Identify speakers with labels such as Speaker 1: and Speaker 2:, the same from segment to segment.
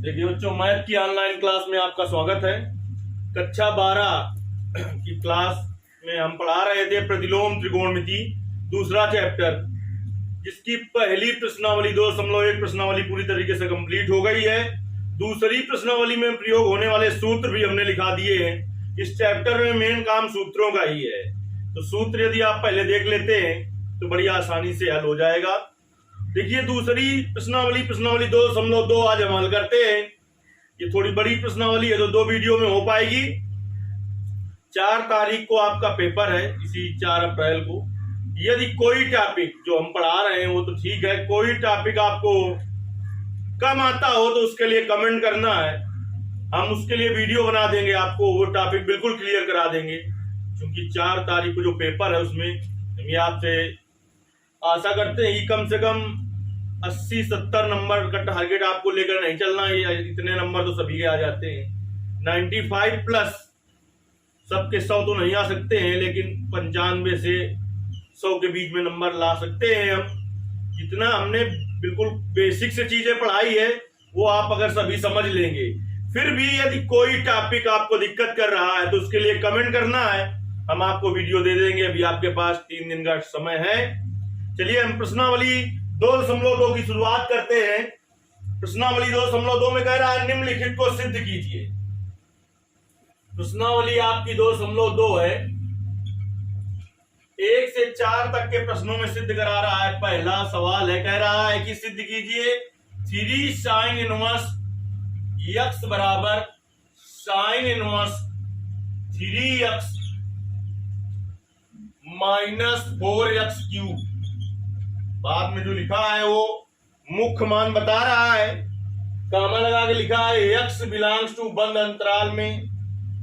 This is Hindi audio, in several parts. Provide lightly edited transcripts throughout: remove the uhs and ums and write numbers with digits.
Speaker 1: देखिए बच्चों, मैथ की ऑनलाइन क्लास में आपका स्वागत है। कक्षा 12 की क्लास में हम पढ़ा रहे थे प्रतिलोम त्रिकोणमिति दूसरा चैप्टर, जिसकी पहली प्रश्नावली 2.1 प्रश्नावली पूरी तरीके से कंप्लीट हो गई है। दूसरी प्रश्नावली में प्रयोग होने वाले सूत्र भी हमने लिखा दिए हैं। इस चैप्टर में मेन काम सूत्रों का ही है, तो सूत्र यदि आप पहले देख लेते हैं तो बड़ी आसानी से हल हो जाएगा। देखिए दूसरी प्रश्नावली 2.2 आज हम हल करते हैं। ये थोड़ी बड़ी प्रश्नावली है तो 2 वीडियो में हो पाएगी। 4 तारीख को आपका पेपर है, इसी 4 अप्रैल को। यदि कोई टॉपिक जो हम पढ़ा रहे हैं वो तो ठीक है, कोई टॉपिक आपको कम आता हो तो उसके लिए कमेंट करना है, हम उसके लिए वीडियो बना देंगे, आपको वो टॉपिक बिल्कुल क्लियर करा देंगे। क्योंकि 4 तारीख को जो पेपर है उसमें हम ये आपसे आशा करते हैं कि कम से कम 80-70 नंबर का टारगेट आपको लेकर नहीं चलना। ये इतने नंबर तो सभी के आ जाते हैं, 95 प्लस। सबके 100 तो नहीं आ सकते हैं, लेकिन 95 से 100 के बीच में नंबर ला सकते हैं हम। जितना हमने बिल्कुल बेसिक से चीजें पढ़ाई है वो आप अगर सभी समझ लेंगे। फिर भी यदि कोई टॉपिक आपको दिक्कत कर रहा है तो उसके लिए कमेंट करना है, हम आपको वीडियो दे देंगे। अभी आपके पास 3 दिन का समय है। चलिए हम प्रश्नावली 2.2 की शुरुआत करते हैं। प्रश्नावली 2.2 में कह रहा है निम्नलिखित को सिद्ध कीजिए। प्रश्नावली आपकी 2.2 है, 1 से 4 तक के प्रश्नों में सिद्ध करा रहा है। पहला सवाल है, कह रहा है कि सिद्ध कीजिए 3 sin इनवर्स x बराबर sin inverse 3x minus 4x cube. बाद में जो लिखा है वो मुख्य मान बता रहा है, कामा लगा के लिखा है x बिलोंग्स टू बंद अंतराल में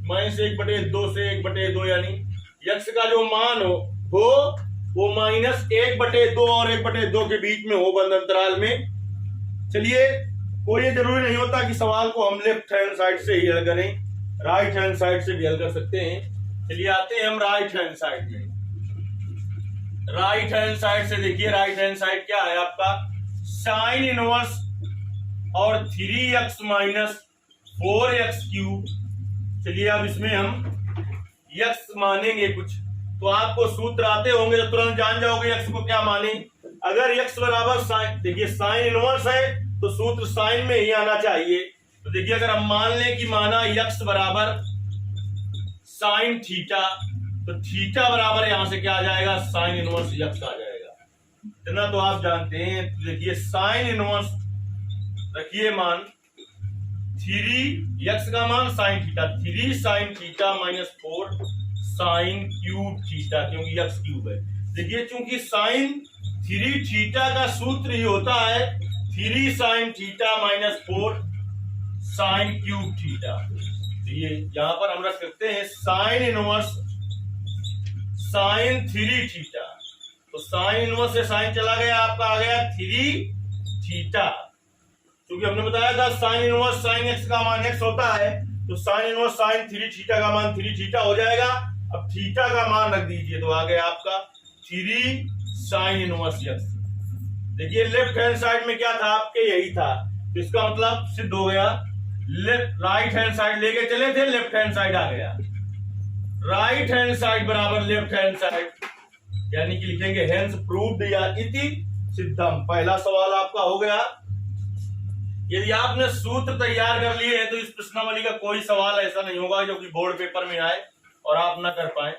Speaker 1: -1/2 से 1/2, यानी x का जो मान हो वो -1/2 और 1/2 के बीच में हो बंद अंतराल में। चलिए, कोई ये जरूरी नहीं होता कि सवाल को हम लेफ्ट हैंड साइड से ही हल करें, राइट हैंड साइड से भी हल कर सकते हैं। चलिए आते हैं हम राइट हैंड साइड में। राइट हैंड साइड से देखिए, राइट हैंड साइड क्या है आपका, साइन इनवर्स और 3x माइनस 4x क्यूब। चलिए अब इसमें हम x मानेंगे कुछ, तो आपको सूत्र आते होंगे तो तुरंत जान जाओगे x को क्या माने। अगर x बराबर साइन, देखिए साइन इनवर्स है तो सूत्र साइन में ही आना चाहिए। तो देखिए अगर हम मान लें कि माना x बराबर साइन थीटा, तो थीटा बराबर यहां से क्या आ जाएगा, साइन इनवर्स x आ जाएगा। इतना तो आप जानते हैं। तो देखिए साइन इनवर्स रखिए मान 3x का मान sine theta, 3 sine theta minus 4 sine cube theta, क्योंकि x क्यूब है। देखिए चूंकि साइन 3 थीटा का सूत्र ही होता है 3 sine theta minus 4 sine cube theta. ये यहां पर हम रख सकते हैं साइन इनवर्स साइन 3 थीटा। तो साइन इनवर्स से साइन चला गया, आपका आ गया 3 थीटा। क्योंकि हमने बताया था साइन इनवर्स साइन एक्स का मान x होता है, तो साइन इनवर्स साइन 3 थीटा का मान 3 थीटा हो जाएगा। अब थीटा का मान रख दीजिए तो आ गया आपका 3 साइन इनवर्स x। देखिए लेफ्ट हैंड साइड में क्या था आपके, यही था, तो इसका मतलब सिद्ध हो गया। लेफ्ट राइट हैंड साइड लेके चले थे, लेफ्ट हैंड साइड आ गया। राइट हैंड साइड बराबर लेफ्ट हैंड साइड, यानी कि लिखेंगे हेंस प्रूव्ड या इति सिद्धम। पहला सवाल आपका हो गया। यदि आपने सूत्र तैयार कर लिए हैं तो इस प्रश्नावली का कोई सवाल ऐसा नहीं होगा जो कि बोर्ड पेपर में आए और आप ना कर पाए।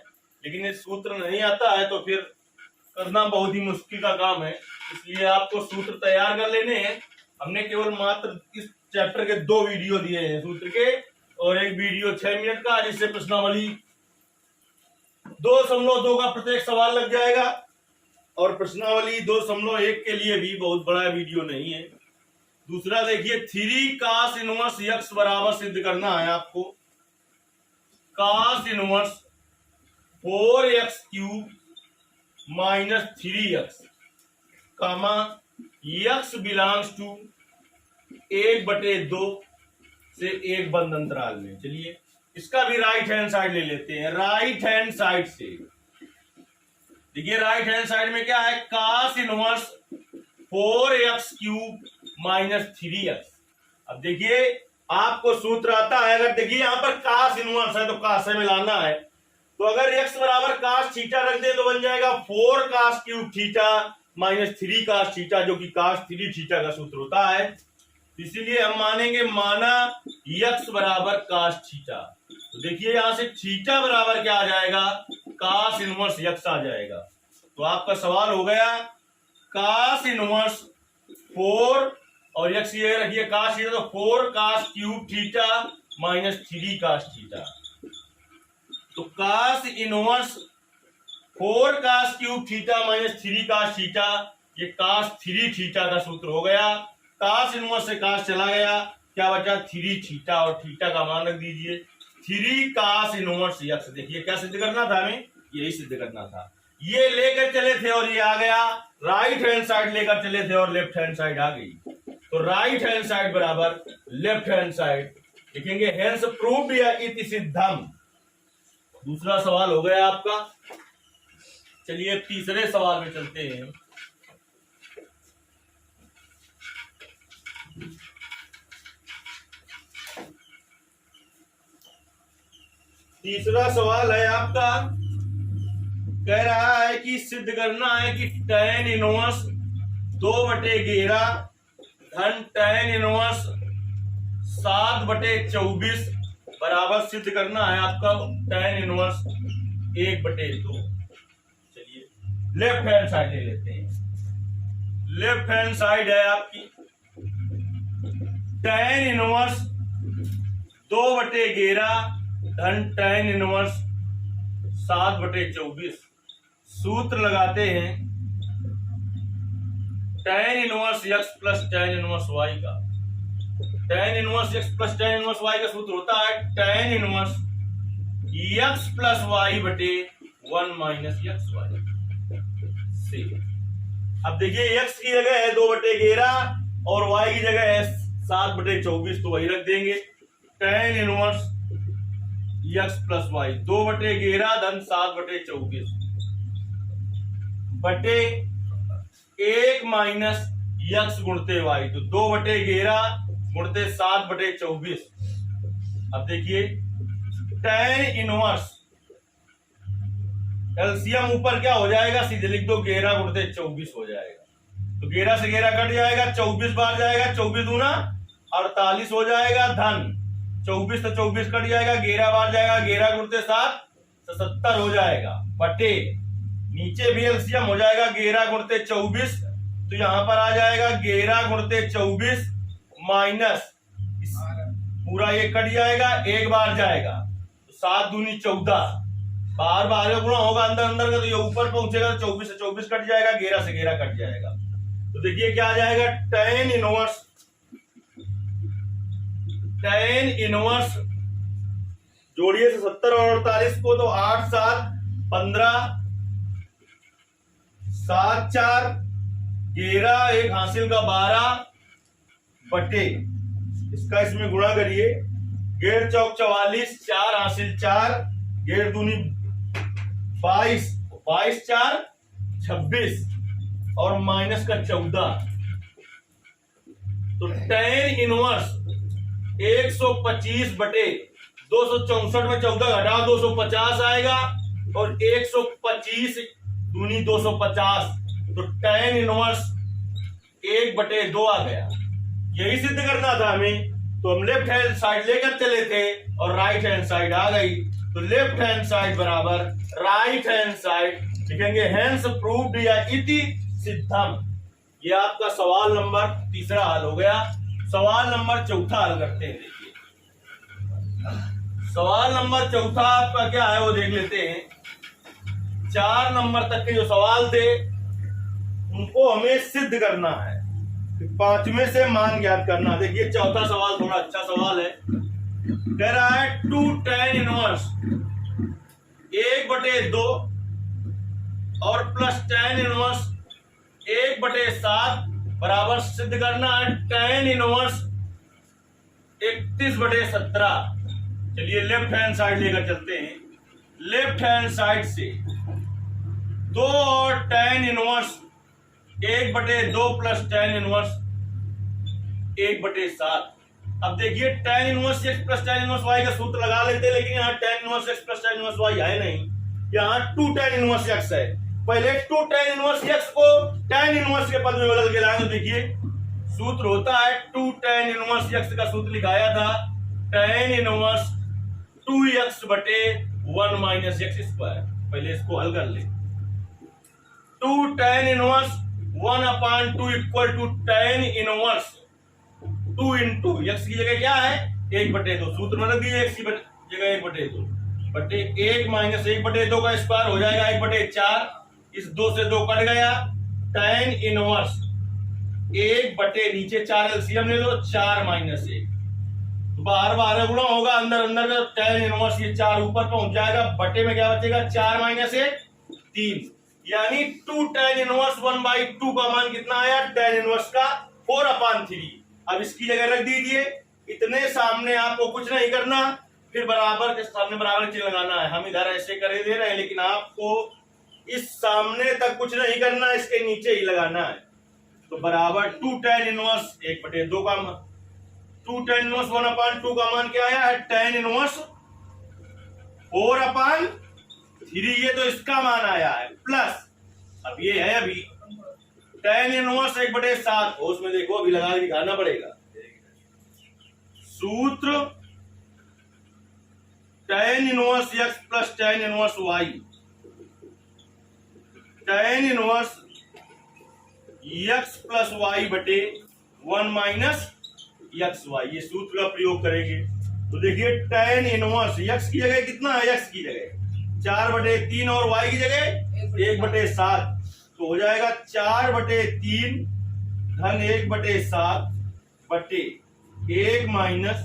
Speaker 1: लेकिन ये सूत्र नहीं आता है तो फिर करना बहुत ही मुश्किल का काम है, इसलिए आपको सूत्र तैयार कर लेने हैं। हमने केवल मात्र इस चैप्टर के 2 वीडियो दिए हैं सूत्र के, और एक वीडियो 6 मिनट का, जिससे प्रश्नावली 2.2 का प्रत्येक सवाल लग जाएगा। और प्रश्नावली 2.1 के लिए भी बहुत बड़ा वीडियो नहीं है। दूसरा देखिए 3 cos इनवर्स x बराबर सिद्ध करना है आपको cos inverse 4x cube minus 3x comma x belongs to 1/2 से 1 बंद अंतराल में। चलिए इसका भी राइट हैंड साइड ले लेते हैं। राइट हैंड साइड से देखिए, राइट हैंड साइड में क्या है, cos inverse 4x cube minus 3x। अब देखिए आपको सूत्र आता है, अगर देखिए यहाँ पर कास इनवर्स है तो कास से मिलाना है, तो अगर x बराबर कास थीटा रख दे तो बन जाएगा 4 cos cube theta minus 3 cos theta, जो कि कास 3 थीटा का सूत्र होता है। इसीलिए हम मानेंगे माना x बराबर कास थीटा। तो देखिए यहां से थीटा बराबर क्या आ जाएगा, कास इनवर्स x आ जाएगा। तो आपका सवाल हो गया कास इनवर्स 4 और x ये रखिए कास थीटा, तो 4 cos cube theta minus 3 cos theta. तो cos inverse 4 cos cube theta minus 3 cos theta, ये कास 3 थीटा का सूत्र हो गया। कास इनवर्स से कास चला गया, क्या बचा 3 थीटा, और थीटा का मान रख दीजिए 3 कास इनवर्स x। देखिए क्या सिद्ध करना था हमें, यही सिद्ध करना था। ये लेकर चले थे और ये आ गया, राइट हैंड साइड लेकर चले थे और लेफ्ट हैंड साइड आ गई। तो राइट हैंड साइड बराबर लेफ्ट हैंड साइड लिखेंगे, हेंस प्रूव्ड या इति सिद्धम। दूसरा सवाल हो गया आपका। चलिए तीसरे सवाल में चलते हैं। तीसरा सवाल है आपका, कह रहा है कि सिद्ध करना है कि tan इनवर्स 2/11 धन tan इनवर्स 7/24 बराबर सिद्ध करना है आपका tan इनवर्स 1/2। चलिए लेफ्ट हैंड साइड ले लेते हैं। लेफ्ट हैंड साइड है आपकी tan इनवर्स 2/11 धन tan इनवर्स 7/24। सूत्र लगाते हैं tan inverse x plus tan inverse y का। tan inverse x plus tan inverse y का सूत्र होता है tan inverse x plus y बटे 1 माइनस एक्स वाई से। अब देखिए x की जगह है 2/11 और y की जगह है 7/24, तो वही रख देंगे tan inverse x plus y 2/11 धन 7/24 बटे 1 माइनस x गुणते y, तो 2/11 गुणते 7/24। अब देखिए tan इनवर्स एलसीएम ऊपर क्या हो जाएगा, सीधे लिख दो 11 गुणते 24 हो जाएगा। तो 11 से 11 कट जाएगा, 24 बार जाएगा, 24 दूना 48 हो जाएगा, धन 24 तो 24 कट जाएगा, 11 बार जाएगा, 11 गुणते 7 तो 70 हो जाएगा, बटे नीचे भी एलसीएम हो जाएगा 11 गुणते 24, तो यहां पर आ जाएगा 11 गुणते 24 माइनस पूरा ये कट जाएगा, एक बार जाएगा तो 7 दूनी 14, बार बार गुणा होगा अंदर अंदर का, तो ये ऊपर पहुंचेगा तो 24 से 24 कट जाएगा, 11 से 11 कट जाएगा। तो देखिए क्या आ जाएगा tan इनवर्स जोड़िए से 70 और 48 को, तो 8 7 15 7 4 11 एक हासिल का 12 बटे इसका इसमें गुणा करिए, 1 चौक 44 4 हासिल 4 1 दूनी 22 22 4 26 और माइनस का 14। तो tan इनवर्स 125 बटे 264 में 14 घटा 250 आएगा, और 125 दूनी 250, तो tan इनवर्स 1/2 आ गया। यही सिद्ध करना था हमें, तो हम लेफ्ट हैंड साइड लेकर चले थे और राइट हैंड साइड आ गई, तो लेफ्ट हैंड साइड बराबर राइट हैंड साइड लिखेंगे, हेंस प्रूव्ड या इति सिद्धम। ये आपका सवाल नंबर तीसरा हल हो गया। सवाल नंबर चौथा हल करते हैं। देखिए सवाल नंबर चौथा आपका क्या है वो देख लेते हैं। 4 नंबर तक के जो सवाल थे उनको हमें सिद्ध करना है, 5वें से मान ज्ञात करना। देखिए चौथा सवाल थोड़ा अच्छा सवाल है, कह रहा है 2 tan इनवर्स 1/2 और प्लस tan इनवर्स 1/7 बराबर सिद्ध करना है tan इनवर्स 31/17। चलिए लेफ्ट हैंड साइड लेकर चलते हैं। लेफ्ट हैंड साइड से 2 और tan inverse 1/2 plus tan inverse 1/7 अब देखिए tan inverse x plus tan inverse y का सूत्र लगा लेते हैं, लेकिन यहाँ tan inverse x plus tan inverse y है नहीं, यहाँ 2 tan इनवर्स x है। पहले 2 tan इनवर्स x को tan इनवर्स के पद में बदल के लाए तो देखिए सूत्र होता है 2 tan इनवर्स x का सूत्र लिखाया था tan इनवर्स 2x बटे 1 माइनस x स्क्वायर। पहले इसको हल कर ले। 2 tan inverse 1 upon 2 equal to tan inverse 2 into x की जगह क्या है 1/2, सूत्र में रख दीजिए x की जगह 1/2 बटे 1 माइनस 1/2 का स्क्वायर हो जाएगा 1/4, इस 2 से 2 कट गया, tan इनवर्स 1 बटे नीचे 4 एलसीएम ले लो 4 माइनस 1, बाहर बाहर गुणा होगा, अंदर अंदर का tan इनवर्स ये 4 ऊपर पहुंच जाएगा, बटे में क्या बचेगा 4 माइनस 1 3, यानी 2 tan इनवर्स 1/2 का मान कितना आया tan इनवर्स का 4/3। अब इसकी जगह रख दीजिए, इतने सामने आपको कुछ नहीं करना, फिर बराबर के सामने बराबर चिन्ह लगाना है। हम इधर ऐसे करे दे रहे हैं, लेकिन आपको इस सामने तक कुछ नहीं करना, इसके नीचे ही लगाना है। तो बराबर 2 tan इनवर्स 1/2 का 2 tan इनवर्स 1/2 का मान क्या आया है tan इनवर्स 4/3, ये तो इसका मान आया है, प्लस अब ये है अभी tan इनवर्स 1/7, उसमें देखो अभी लगा के दिखाना पड़ेगा सूत्र tan inverse x plus tan inverse y, tan inverse x plus y बटे 1 माइनस एक्स वाई, ये सूत्र का प्रयोग करेंगे। तो देखिए tan इनवर्स x की जगह कितना है, x की जगह 4/3 और y की जगह 1/7, तो हो जाएगा 4/3 धन 1/7 बटे 1 माइनस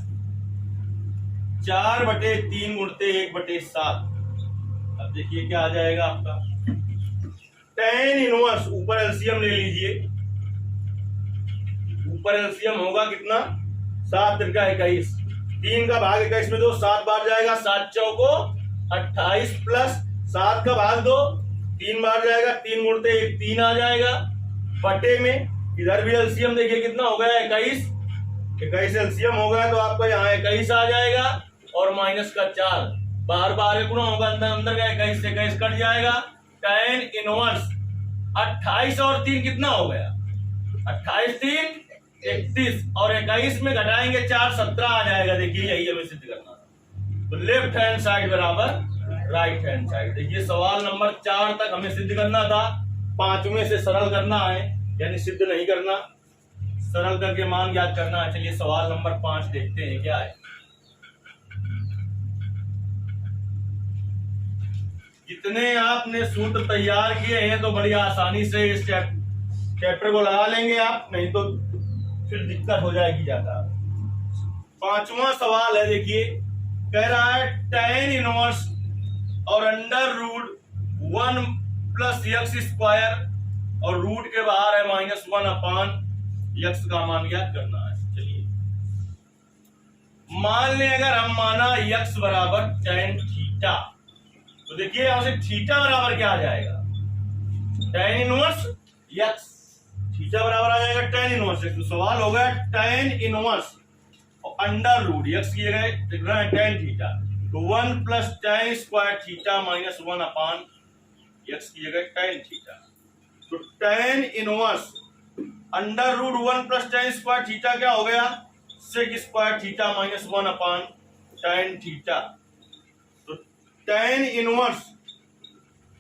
Speaker 1: 4/3 गुणते 1/7। अब देखिए क्या आ जाएगा आपका tan इनवर्स, ऊपर एलसीएम ले लीजिए, ऊपर एलसीएम होगा कितना 7 3 का 21, 3 का भाग 21 में दो 7 बार जाएगा, 7 चौको 28 प्लस 7 का भाग 2 3 बार जाएगा, 3 गुणते 1 3 आ जाएगा, बटे में इधर भी एलसीएम देखिए कितना हो गया 21 एलसीएम हो गया, तो आपका यहाँ 21 आ जाएगा और माइनस का 4 बाहर बाहर गुणा होगा, अंदर अंदर का 21 से 21 कट जाएगा, tan इनवर्स 28 और 3 कितना हो गया 28 3 31 और 21 में घटाएंगे 4 17 आ जाएगा। देखिए यही हमें सिद्ध करना था, तो लेफ्ट हैंड साइड बराबर राइट हैंड साइड। देखिए सवाल नंबर 4 तक हमें सिद्ध करना था, 5वें से सरल करना है, यानी सिद्ध नहीं करना, सरल करके मान ज्ञात करना है। चलिए सवाल नंबर 5 देखते हैं क्या है। जितने आपने सूत्र तैयार किए हैं तो बड़ी आसानी से इस चैप्टर को लगा लेंगे आप, नहीं तो फिर दिक्कत हो जाएगी ज्यादा। 5वां सवाल है, देखिए कह रहा है tan इनवर्स और under root 1 plus x square और रूट के बाहर है -1/x का मान ज्ञात करना है। चलिए मान लें अगर हम माना x बराबर tan थीटा, तो देखिए यहां से थीटा बराबर क्या आ जाएगा tan इनवर्स x, थीटा बराबर आ जाएगा tan इनवर्स x। तो सवाल हो गया tan इनवर्स और अंडर रूट x की जगह लिख रहा है tan थीटा, तो 1 plus tan square theta -1/x की जगह tan थीटा, तो tan inverse under root 1 plus tan square theta क्या हो गया sec square theta -1/tan theta, तो tan inverse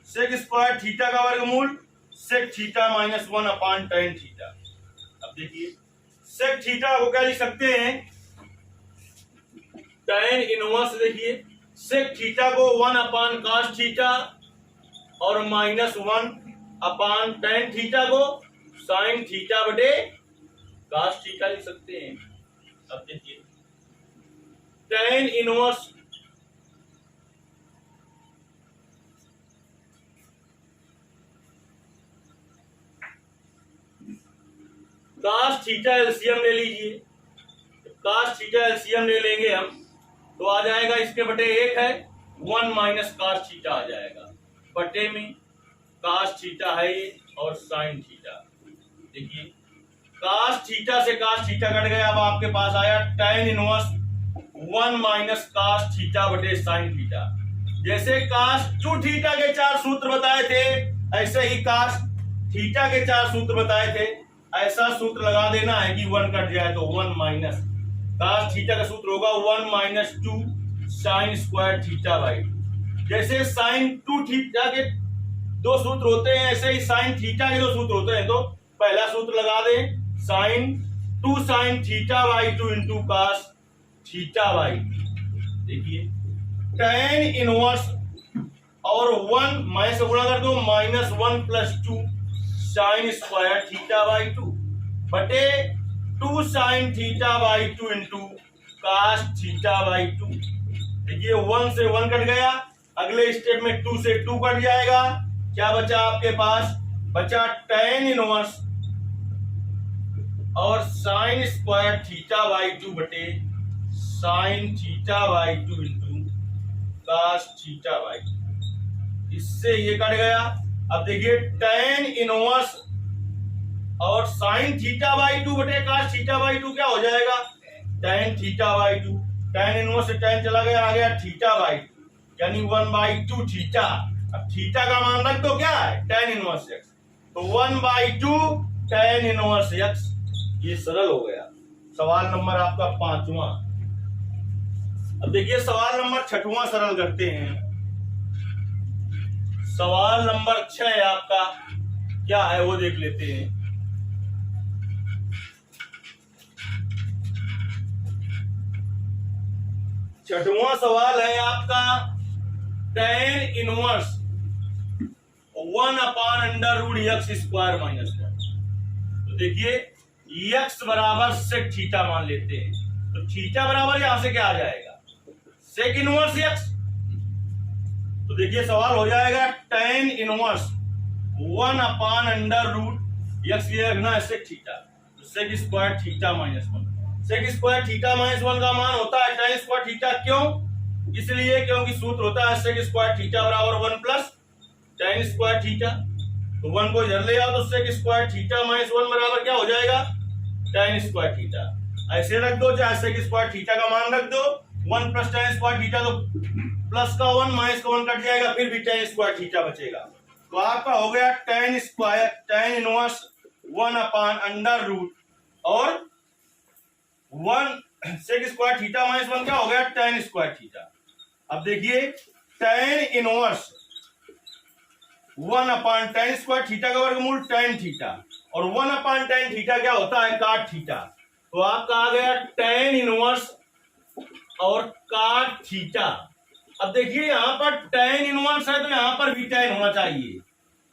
Speaker 1: sec square theta का वर्गमूल sec थीटा -1/tan थीटा। अब देखिए sec थीटा को क्या लिख सकते हैं tan इनवर्स, देखिए sec थीटा को 1/cos थीटा और -1/tan थीटा को sin थीटा बटे cos थीटा लिख सकते हैं। अब देखिए tan inverse cos theta LCM ले लीजिए, cos थीटा एलसीएम ले लेंगे हम तो आ जाएगा इसके बटे 1 है 1 माइनस cos थीटा आ जाएगा, बटे में cos थीटा है ये और sin थीटा। देखिए कास थीटा से कास थीटा कट गया, अब आपके पास आया tan inverse 1 minus cos theta बटे साइन थीटा। जैसे कास 2 थीटा के 4 सूत्र बताए थे, ऐसे ही कास थीटा के 4 सूत्र बताए थे। ऐसा सूत्र लगा देना है कि 1 कट जाए तो 1 माइनस कास थीटा का सूत्र होगा 1 minus 2 sine square theta by. जैसे साइन 2 थीटा के 2 सूत्र होते हैं, ऐसे ही साइन थीटा के 2 सूत्र होते हैं। तो पहला सूत्र लगा दें, sine 2 sine theta by 2 into cos theta by. देखिए tan इनवर्स और 1 माइनस गुणा कर दो, minus 1 plus 2 sine square theta by 2 बटे 2 sine theta by 2 into cos theta by 2। देखिए 1 से 1 कट गया, अगले स्टेप में 2 से 2 कट जाएगा। क्या बचा आपके पास? बचा tan इनवर्स और साइन स्क्वायर थीटा बाई 2 बटे sine theta by 2 into cos theta by 2। इससे ये कट गया। अब देखिए tan इनवर्स और साइन थीटा बाई 2 बटे कास थीटा बाई 2 क्या हो जाएगा? tan theta by 2, tan inverse से tan चला गया, आ गया थीटा बाई 2 यानी 1/2 थीटा। अब थीटा का मान रख दो, क्या है? tan इनवर्स x, तो 1/2 tan इनवर्स x। ये सरल हो गया। सवाल नंबर आपका 5वां। अब देखिए सवाल नंबर 6वां सरल करते हैं। सवाल नंबर 6 आपका क्या है वो देख लेते हैं। छठवां सवाल है आपका tan इनवर्स 1/√x² माइनस 1। तो देखिए x बराबर सेक थीटा मान लेते हैं, तो थीटा बराबर यहां से क्या आ जाएगा? Sec inverse x। तो देखिए सवाल हो जाएगा tan इनवर्स 1/√x लिखना सेक थीटा, तो sec square theta minus 1। Sec square theta minus 1 का मान होता है tan स्क्वायर थीटा। क्यों? इसलिए क्योंकि सूत्र होता है सेक स्क्वायर थीटा बराबर 1 प्लस tan स्क्वायर थीटा। तो 1 को इधर ले आओ तो सेक स्क्वायर थीटा माइनस 1 बराबर क्या हो जाएगा? tan square theta. ऐसे रख दो, चाहे सेक स्क्वायर थीटा का मान रख दो 1 प्लस tan स्क्वायर थीटा, तो प्लस का 1 माइनस का 1 कट जाएगा, फिर भी tan स्क्वायर थीटा बचेगा। तो आपका हो गया tan स्क्वायर tan इनवर्स 1/√, और 1 सेक स्क्वायर थीटा माइनस 1 क्या हो गया? tan square theta. अब देखिए tan inverse 1/tan square theta का वर्गमूल tan थीटा, और 1/tan थीटा क्या होता है? काट थीटा। तो आपका आ गया tan इनवर्स और काट थीटा। अब देखिए यहां पर tan इनवर्स है तो यहां पर भी tan होना चाहिए,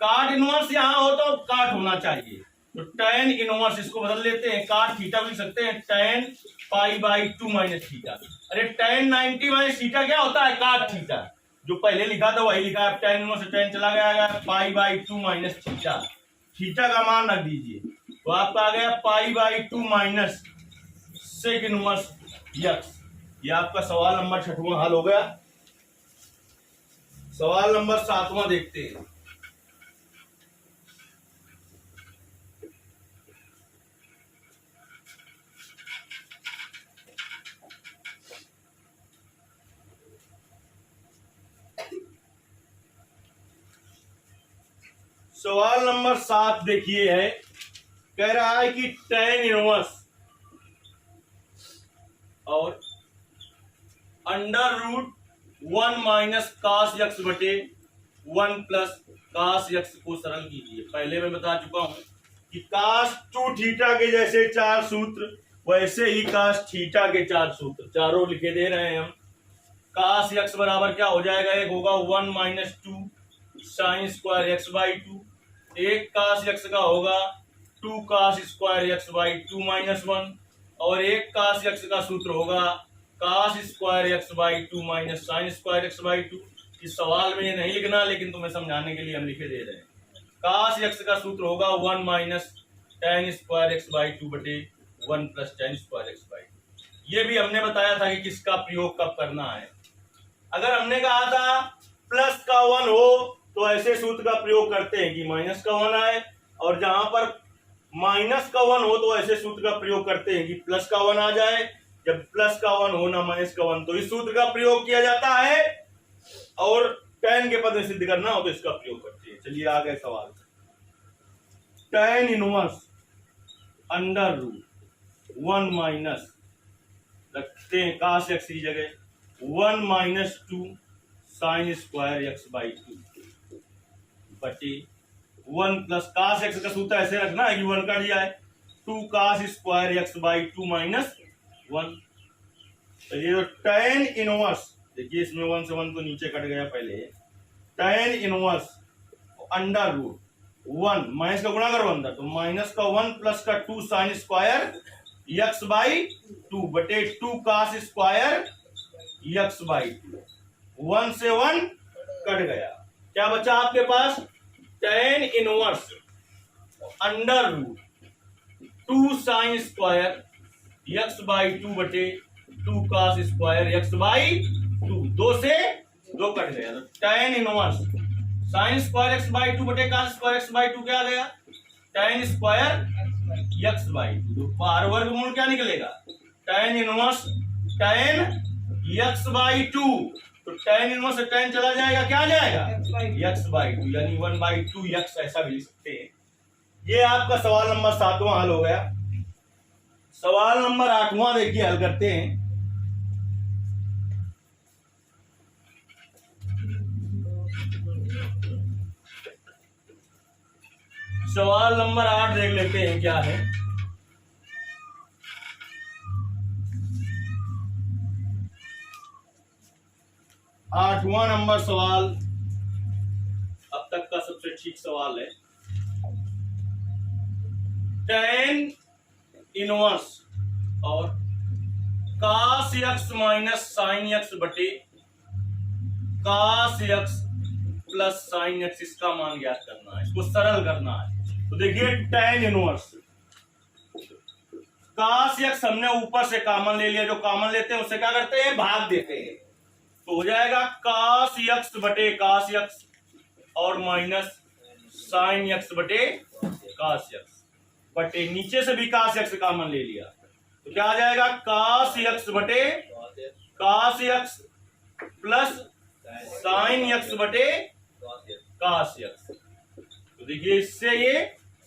Speaker 1: काट इनवर्स यहां हो तो काट होना चाहिए। तो tan इनवर्स इसको बदल लेते हैं, काट थीटा लिख सकते हैं tan π/2 माइनस थीटा। अरे tan 90 माइनस थीटा क्या होता है? काट थीटा। जो पहले लिखा था वही लिखा है, tan इनवर्स से tan चला गया, π/2 माइनस थीटा। थीटा का मान रख दीजिए, तो आपका आ गया π/2 माइनस सेक इनवर्स x। ये आपका सवाल नंबर 6वां हल हो गया। सवाल नंबर 7वां देखते हैं। सवाल नंबर 7 देखिए है, कह रहा है कि tan इनवर्स और √1 माइनस कास x बटे 1 प्लस कास x को सरल कीजिए। पहले मैं बता चुका हूं कि कास 2 थीटा के जैसे 4 सूत्र, वैसे ही कास थीटा के 4 सूत्र चारों लिखे दे रहे हैं हम। कास x बराबर क्या हो जाएगा? एक होगा 1 माइनस 2 साइन स्क्वायर x/2, एक कास x का होगा 2 कास स्क्वायर x/2 माइनस 1, और एक कास x का सूत्र होगा cos square x/2 minus sine square x/2। इस सवाल में ये नहीं लिखना, लेकिन तुम्हें समझाने के लिए हम लिखे दे रहे हैं। कास x का सूत्र होगा 1 माइनस tan स्क्वायर x/2 बटे 1 प्लस tan स्क्वायर x/2। ये भी हमने बताया था कि किसका प्रयोग कब करना है। अगर हमने कहा था प्लस का 1 हो तो ऐसे सूत्र का प्रयोग करते हैं कि माइनस का 1 आए, और जहां पर माइनस का 1 हो तो ऐसे सूत्र का प्रयोग करते हैं कि प्लस का 1 आ जाए, जब प्लस का 1 हो ना माइनस का 1 तो इस सूत्र का प्रयोग किया जाता है, और tan के पद में सिद्ध करना हो तो इसका प्रयोग करते हैं। चलिए आ गए सवाल। tan inverse under root 1 minus, रखते हैं cos x की जगह 1 minus 2 sine square x by 2 बटे 1 प्लस cos x का सूत्र ऐसे रखना है कि 1 कट जाए, 2 cos square x by 2 minus 1। तो ये tan इनवर्स, देखिए इसमें 1 से 1 तो नीचे कट गया पहले, tan inverse under root 1 minus का गुणा करो अंदर, तो माइनस का 1 प्लस का 2 साइन स्क्वायर x बाई 2 बटे 2 cos स्क्वायर x बाई 2। 1 से 1 कट गया, क्या बचा आपके पास? tan inverse under root 2 sine square x by 2 बटे 2 cos स्क्वायर x बाई 2। 2 से 2 कट गया, तो tan inverse sine square x by 2 बटे cos स्क्वायर x बाई 2 क्या आ गया? tan square x by 2। तो बाहर वर्गमूल क्या निकलेगा? tan inverse tan x by 2, तो tan इनवर्स से tan चला जाएगा, क्या आ जाएगा? x बाई 2, यानी 1 बाई 2 x, ऐसा भी लिख सकते हैं। ये आपका सवाल नंबर 7वां हल हो गया। सवाल नंबर 8वां देखिए, हल करते हैं। सवाल नंबर 8 देख लेते हैं क्या है। आठवां नंबर सवाल अब तक का सबसे ठीक सवाल है। tan इनवर्स और cos x minus sine x बटे cos x plus sine x, इसका मान ज्ञात करना है, इसको सरल करना है। तो देखिए tan इनवर्स cos x हमने ऊपर से कॉमन ले लिया, जो कॉमन लेते हैं उससे क्या करते हैं? भाग देते हैं, तो हो जाएगा cos x बटे cos x और माइनस साइन x बटे cos x बटे नीचे से भी cos x कॉमन ले लिया, तो क्या आ जाएगा? cos x बटे cos x plus sine x बटे cos x। तो देखिए इससे ये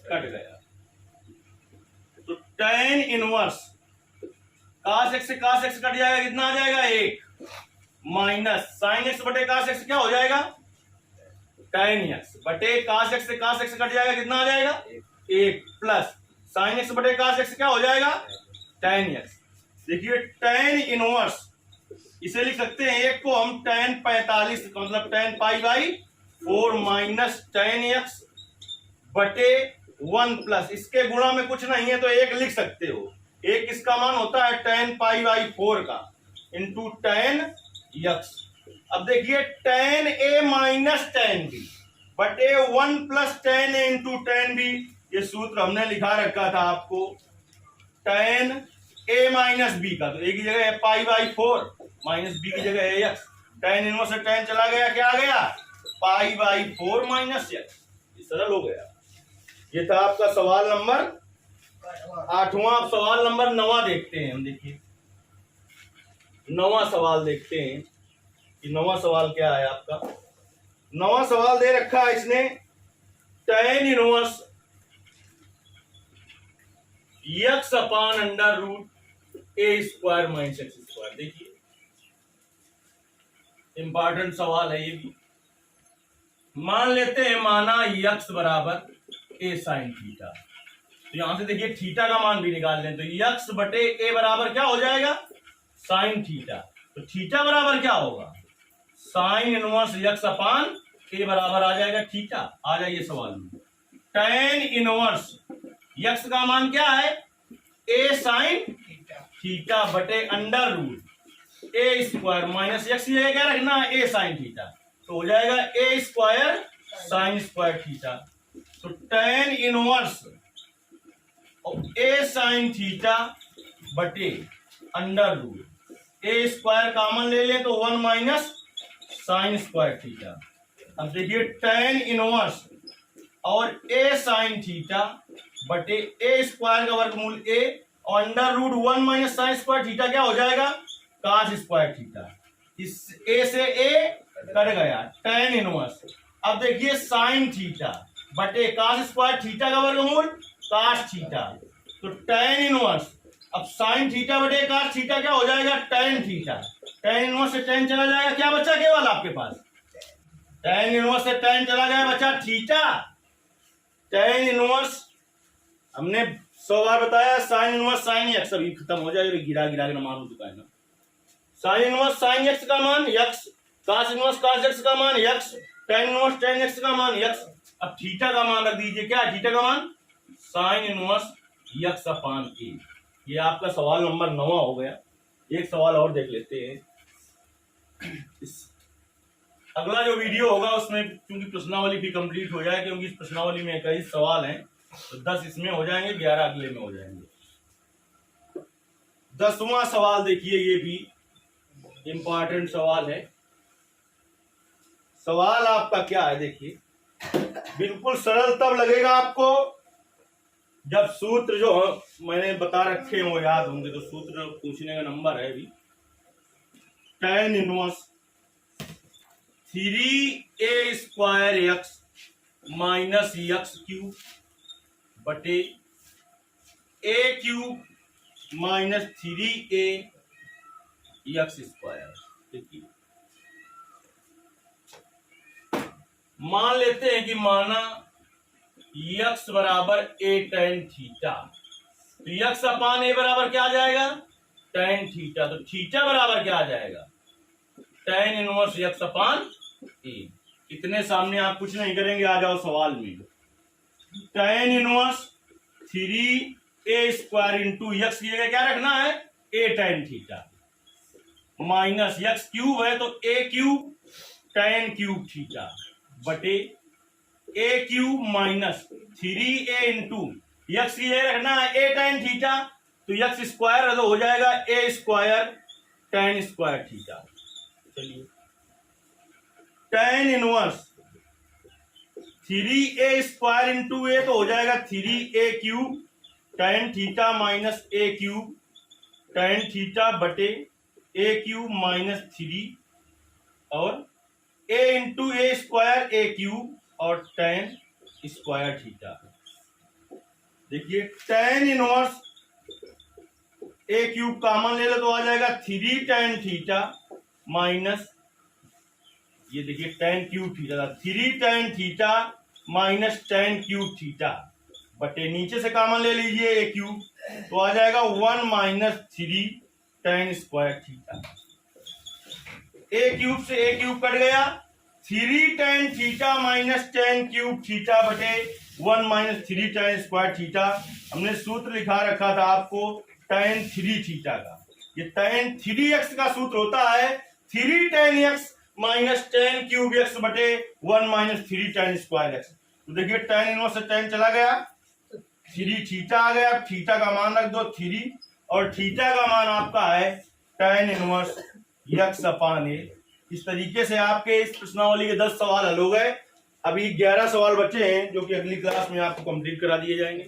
Speaker 1: कट गया, तो tan इनवर्स cos x से cos x कट जाएगा, कितना आ जाएगा? 1 माइनस साइन x बटे cos x क्या हो जाएगा? tan x बटे cos x से cos x कट जाएगा, कितना आ जाएगा? 1 प्लस साइन x बटे cos x क्या हो जाएगा? tan x। देखिए tan इनवर्स इसे लिख सकते हैं, एक को हम tan 45 मतलब tan pi by 4 minus tan x बटे 1 प्लस, इसके गुणा में कुछ नहीं है तो 1 लिख सकते हो। 1 किसका मान होता है? tan पाई बाई 4 का इंटू tan x। अब देखिए tan a minus tan b बटे 1 plus tan a into tan b, ये सूत्र हमने लिखा रखा था आपको tan a माइनस b का, तो a की जगह है पाई बाई 4 माइनस b की जगह है x। tan इनवर्स से tan चला गया, क्या आ गया? Pi by 4 minus x। ये सरल हो गया। ये था आपका सवाल नंबर 8वां। अब सवाल नंबर 9वां देखते हैं हम। देखिए 9वां सवाल देखते हैं कि 9वां सवाल क्या है आपका। 9वां सवाल दे रखा है इसने, tan inverse x upon under root a square minus x square. देखिए इंपॉर्टेंट सवाल है ये भी। मान लेते हैं माना x बराबर a साइन थीटा, तो यहां से देखिए थीटा का मान भी निकाल लें, तो x बटे a बराबर क्या हो जाएगा? Sine theta. तो थीटा बराबर क्या होगा? Sine inverse x upon a बराबर आ जाएगा थीटा। आ जाइए सवाल में, tan इनवर्स x का मान क्या है? a साइन थीटा बटे under root a square minus x, ये क्या रखना है? a साइन थीटा, तो हो जाएगा a square sine square theta. तो tan inverse a sine theta बटे under root a square common ले लें तो 1 माइनस साइन स्क्वायर थीटा। अब देखिए tan इनवर्स और a साइन थीटा बटे ए स्क्वायर का वर्गमूल ए और under root 1 minus sine square theta क्या हो जाएगा, कास स्क्वायर थीटा। इस ए से ए कट गया, tan इनवर्स। अब देखिए साइन थीटा बटे कास स्क्वायर थीटा का वर्गमूल कास थीटा, तो tan इनवर्स। अब साइन थीटा बटे कास थीटा क्या हो जाएगा, tan थीटा। tan इनवर्स से tan चला जाएगा, क्या बचा केवल आपके पास, tan इनवर्स से tan चला गया, बचा थीटा। tan इनवर्स हमने 100 बार बताया, साइन इनवर्स साइन एक्स, अभी खत्म हो जाएगा, गिरा गिरा के मान हो चुका है ना। साइन इनवर्स साइन एक्स का मान यक्स, कास इनवर्स कास एक्स का मान x, tan inverse tan x का मान यक्स। अब थीटा का मान रख दीजिए, क्या है थीटा का मान, साइन इनवर्स यक्स अपान ए। ये आपका सवाल नंबर 9 हो गया। एक सवाल और देख लेते हैं। अगला जो वीडियो होगा उसमें क्योंकि प्रश्नावली भी कंप्लीट हो जाए, क्योंकि इस प्रश्नावली में 21 सवाल हैं, तो 10 इसमें हो जाएंगे, 11 अगले में हो जाएंगे। 10वां सवाल देखिए, ये भी इंपॉर्टेंट सवाल है। सवाल आपका क्या है देखिए, बिल्कुल सरल तब लगेगा आपको जब सूत्र जो मैंने बता रखे हैं वो याद होंगे। तो सूत्र पूछने का नंबर है अभी, tan inverse 3a square x minus x cube बटे a cube minus 3a x square. देखिए मान लेते हैं कि माना x बराबर a tan थीटा, तो x अपान a बराबर क्या आ जाएगा, tan थीटा। तो थीटा बराबर क्या आ जाएगा, tan inverse x upon a। इतने सामने आप कुछ नहीं करेंगे, आ जाओ सवाल में। tan inverse 3a square into x की जगह क्या रखना है, a tan theta, minus x cube है तो a cube tan cube theta बटे a cube minus 3a into x की जगह रखना है a tan थीटा, तो x स्क्वायर तो हो जाएगा a square tan square theta. चलिए tan inverse 3a square into a तो हो जाएगा 3a cube tan theta minus a cube tan theta बटे a क्यूब माइनस 3 और a into a square a cube और tan स्क्वायर थीटा। देखिए tan inverse a cube common ले लो तो आ जाएगा 3 tan थीटा माइनस, ये देखिए tan cube theta, 3 tan theta minus tan cube theta बटे नीचे से कॉमन ले लीजिए a क्यूब, तो आ जाएगा 1 minus 3 tan square theta. a cube से a क्यूब कट गया, 3 tan theta minus tan cube theta बटे 1 माइनस 3 tan स्क्वायर थीटा। हमने सूत्र लिखा रखा था आपको tan 3 थीटा का, ये tan 3x का सूत्र होता है 3 tan x minus tan cube x बटे 1 माइनस 3 tan स्क्वायर x। तो देखिए tan इनवर्स से tan चला गया, 3 थीटा आ गया, थीटा का मान रख दो 3 और थीटा का मान आपका है tan inverse x upon a। इस तरीके से आपके इस प्रश्नावली के 10 सवाल हल हो गए। अभी 11 सवाल बचे हैं जो कि अगली क्लास में आपको कंप्लीट करा दिए जाएंगे।